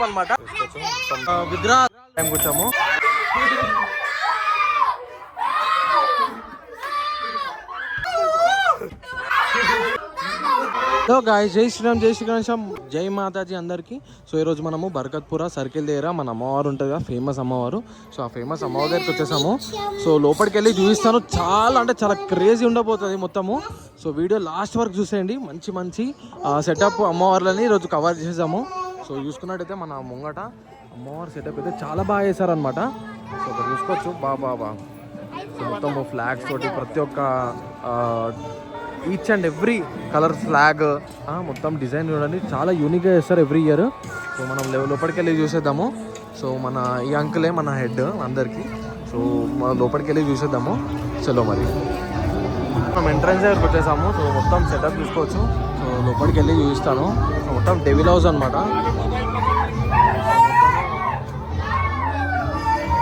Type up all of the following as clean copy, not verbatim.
అనమాట విగ్రహం కూర్చోము. Hello guys, జై శ్రీరామ్, జై శ్రీ గణేశం, జై మాతాజీ అందరికీ. సో ఈరోజు మనము బర్కత్పుర సర్కిల్ దగ్గర మన అమ్మవారు ఉంటుంది కదా, ఫేమస్ అమ్మవారు. సో ఆ ఫేమస్ అమ్మవారి దగ్గరికి వచ్చేసాము. సో లోపలికి వెళ్ళి చూపిస్తాను. చాలా అంటే చాలా క్రేజీ ఉండబోతుంది మొత్తము. సో వీడియో లాస్ట్ వరకు చూసేయండి. మంచి మంచి సెటప్ అమ్మవార్లని ఈరోజు కవర్ చేసేసాము. సో చూసుకున్నట్టయితే మన ముంగట అమ్మవారి సెటప్ అయితే చాలా బాగా చేశారనమాట. సో ఇక్కడ చూసుకోవచ్చు బాబా. సో మొత్తము ఫ్లాగ్స్ తోటి ప్రతి ఒక్క each and every colour flag మొత్తం డిజైన్ చూడండి, చాలా యూనిక్గా చేస్తారు ఎవ్రీ ఇయర్. సో మనం లోపలికి వెళ్ళి చూసేద్దాము. సో మన ఈ అంకులే మన హెడ్ అందరికీ. సో మనం లోపలికి వెళ్ళి చూసేద్దాము. చలో మరి మనం ఎంట్రన్స్ దగ్గరకు వచ్చేసాము. సో మొత్తం సెటప్ చూసుకోవచ్చు. సో లోపలికి వెళ్ళి చూపిస్తాను. సో మొత్తం డెవిల్ హౌస్ అనమాట.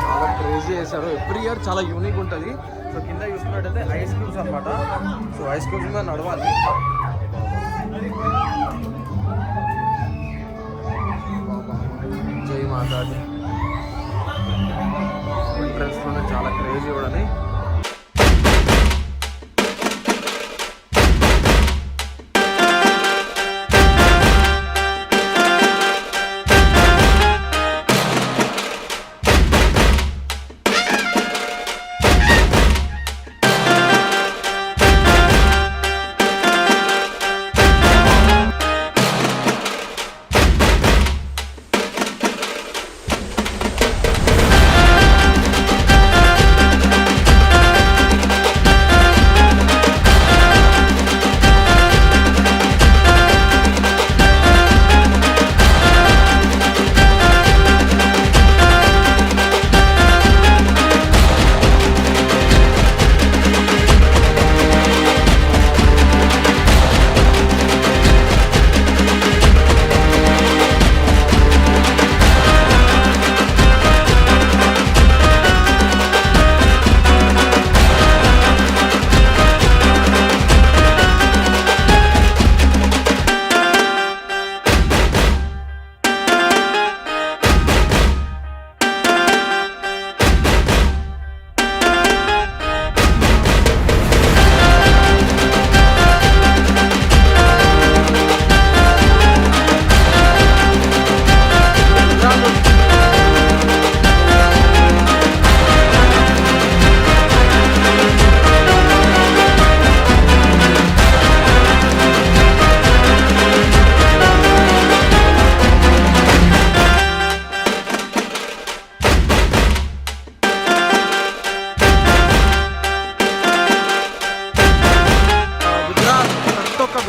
చాలా క్రేజీ చేశారు ఎవ్రీ ఇయర్, చాలా యూనిక్ ఉంటుంది. సో కింద చూసుకున్నట్టయితే ఐస్ క్యూబ్స్ అనమాట. సో ఐస్ క్యూబ్స్ మీద నడవాలి. జై మాతాజీ. ఎంట్రన్స్లోనే చాలా క్రేజీ చూడండి.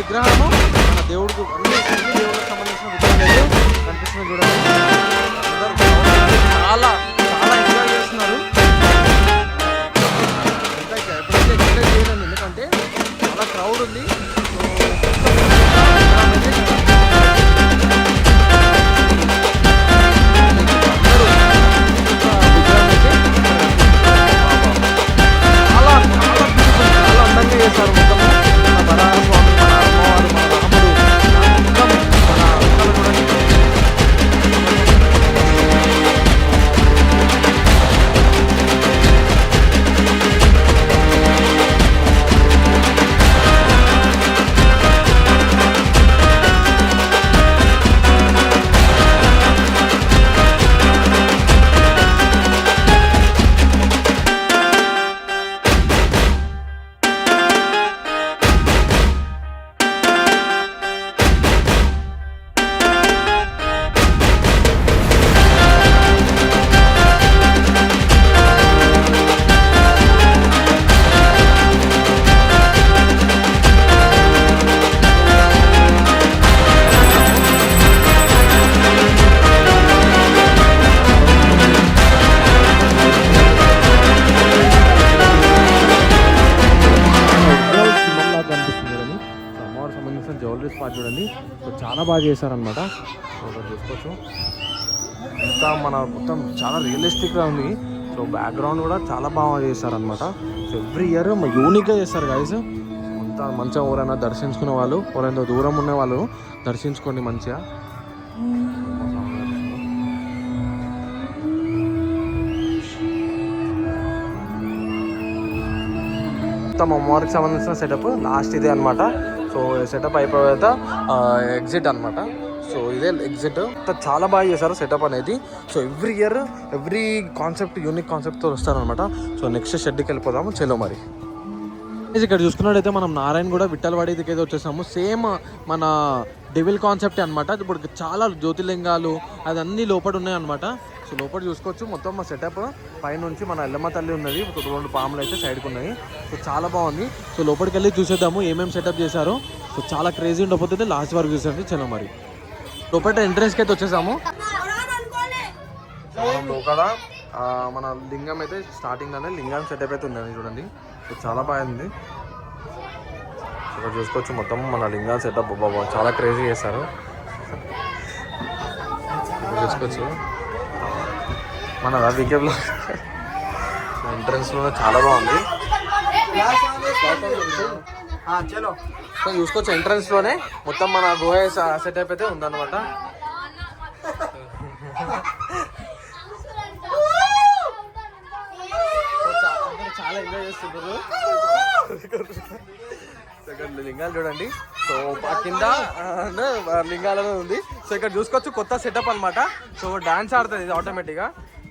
విగ్రహము మన దేవుడికి అన్ని దేవుడికి సంబంధించిన విగ్రహాలు కనిపిస్తున్నాయి చూడండి. చాలా చాలా ఎంజాయ్ చేస్తున్నారు. ఎప్పుడైతే ఎంజాయ్ చేయలేదు, ఎందుకంటే చాలా క్రౌడ్ ఉంది. చాలా చాలా చాలా అందంగా చేస్తారు మొత్తం. మన వరాహ స్వామి, మన అమ్మవారు, మన రాముడు మొత్తం మన అంకలు కూడా. జ్యువెలరీ స్పాట్ చూడండి. సో చాలా బాగా చేశారనమాట. చూసుకోవచ్చు ఇంకా మన మొత్తం చాలా రియలిస్టిక్గా ఉంది. సో బ్యాక్గ్రౌండ్ కూడా చాలా బాగా చేశారనమాట. సో ఎవ్రీ ఇయర్ యూనిక్గా చేస్తారు గైస్. అంత మంచిగా ఎవరైనా దర్శించుకునే వాళ్ళు, ఎవరైనా దూరం ఉన్న వాళ్ళు దర్శించుకోండి మంచిగా. మొత్తం అమ్మవారికి సంబంధించిన సెటప్ లాస్ట్ ఇదే అనమాట. సో సెటప్ అయిపోయాక ఎగ్జిట్ అనమాట. సో ఇదే ఎగ్జిట్. చాలా బాగా చేశారు సెటప్ అనేది. So every year every concept unique కాన్సెప్ట్తో వస్తారనమాట. సో నెక్స్ట్ షెడ్కి వెళ్ళిపోదాము. చలో మరి ఇక్కడ చూసుకున్నట్టయితే మనం నారాయణగూడ విఠలవాడికి అయితే వచ్చేసాము. సేమ్ మన డెవిల్ కాన్సెప్ట్ అనమాట. ఇప్పుడు చాలా జ్యోతిర్లింగాలు అదన్నీ లోపల ఉన్నాయి అనమాట. సో లోపల చూసుకోవచ్చు మొత్తం మా సెటప్. పైనుంచి మన ఎల్లమ్మ తల్లి ఉన్నది, 2 పాములు అయితే సైడ్కి ఉన్నాయి. సో చాలా బాగుంది. సో లోపలికి వెళ్ళి చూసేద్దాము ఏమేమి సెటప్ చేశారో. సో చాలా క్రేజీ ఉండకపోతే లాస్ట్ వరకు చూసేది. చలో మరి లోపల ఎంట్రెన్స్కి అయితే వచ్చేసాము. లోపల మన లింగం అయితే స్టార్టింగ్ అనేది లింగం సెటప్ అయితే ఉందండి చూడండి. సో చాలా బాగుంది. ఇక్కడ చూసుకోవచ్చు మొత్తం మన లింగం సెటప్ బాబా చాలా క్రేజీ చేశారు. చూసుకోవచ్చు మన వీకేలో ఎంట్రన్స్లో చాలా బాగుంది. సో చూసుకోవచ్చు ఎంట్రన్స్లోనే మొత్తం మన గుహ సెటప్ అయితే ఉందన్నమాట. చాలా ఎంజాయ్ చేస్తున్నారు. లింగాలు చూడండి. సో కింద లింగాలనే ఉంది. సో ఇక్కడ చూసుకోవచ్చు కొత్త సెటప్ అనమాట. సో డాన్స్ ఆడుతుంది ఇది ఆటోమేటిక్గా.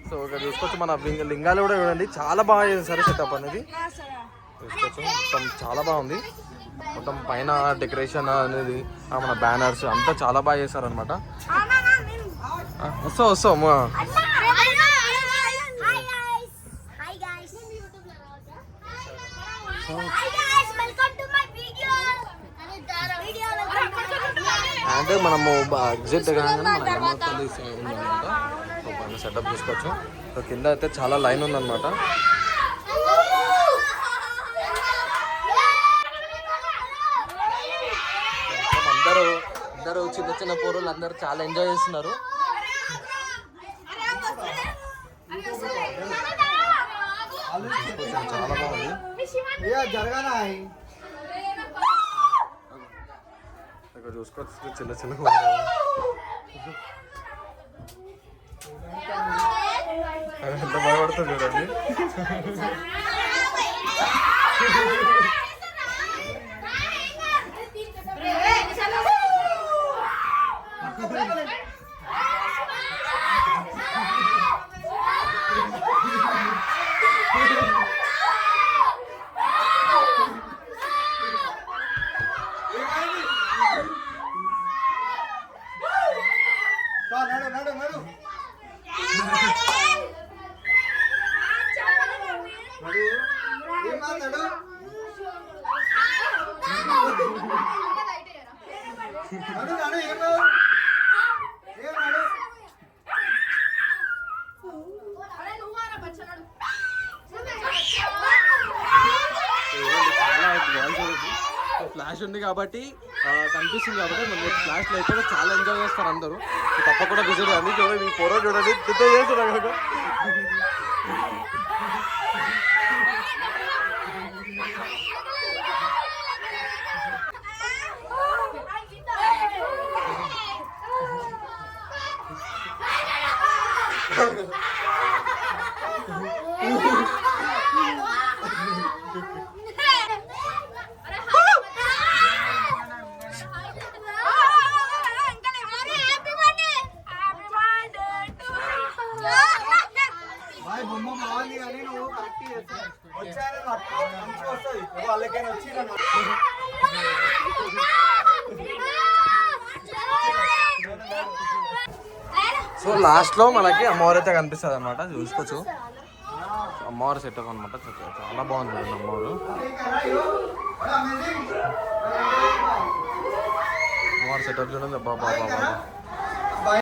సో ఇక్కడ చూసుకోవచ్చు మన లింగాలు కూడా చూడండి చాలా బాగా చేశారు సెటప్ అనేది. చూసుకోవచ్చు మొత్తం చాలా బాగుంది. మొత్తం పైన డెకరేషన్ అనేది మన బ్యానర్స్ అంతా చాలా బాగా చేశారనమాట. వస్తాం అంటే మనము ఎగ్జిట్ కాగానే మన ఎల్లమ్మ తల్లి ఉందన్నమాట. సో పైన సెటప్ చూసుకోవచ్చు. సో కింద అయితే చాలా లైన్ ఉందన్నమాట. అందరూ చిన్న చిన్న పోరులు అందరూ చాలా ఎంజాయ్ చేస్తున్నారు. చాలా బాగుంది. ఇక్కడ చూసుకోవచ్చు చిన్న చిన్న ఎంత భయపడుతుంది చూడండి. ఫ్లాష్ ఉంది కాబట్టి కనిపిస్తుంది కాబట్టి మన ఫ్లాష్లో అయితే చాలా ఎంజాయ్ చేస్తారు అందరూ. తప్పకుండా విజిట్ అన్ని చూడండి. మీ పొరో చూడండి చేస్తున్నారు కదా. సో లాస్ట్ లో మనకి అమ్మవారు అయితే కనిపిస్తుంది అనమాట. చూసుకోవచ్చు అమ్మవారు సెటప్ అనమాట. చాలా బాగుంది అమ్మవారు. అమ్మవారు సెటప్ చూడండి. బాబా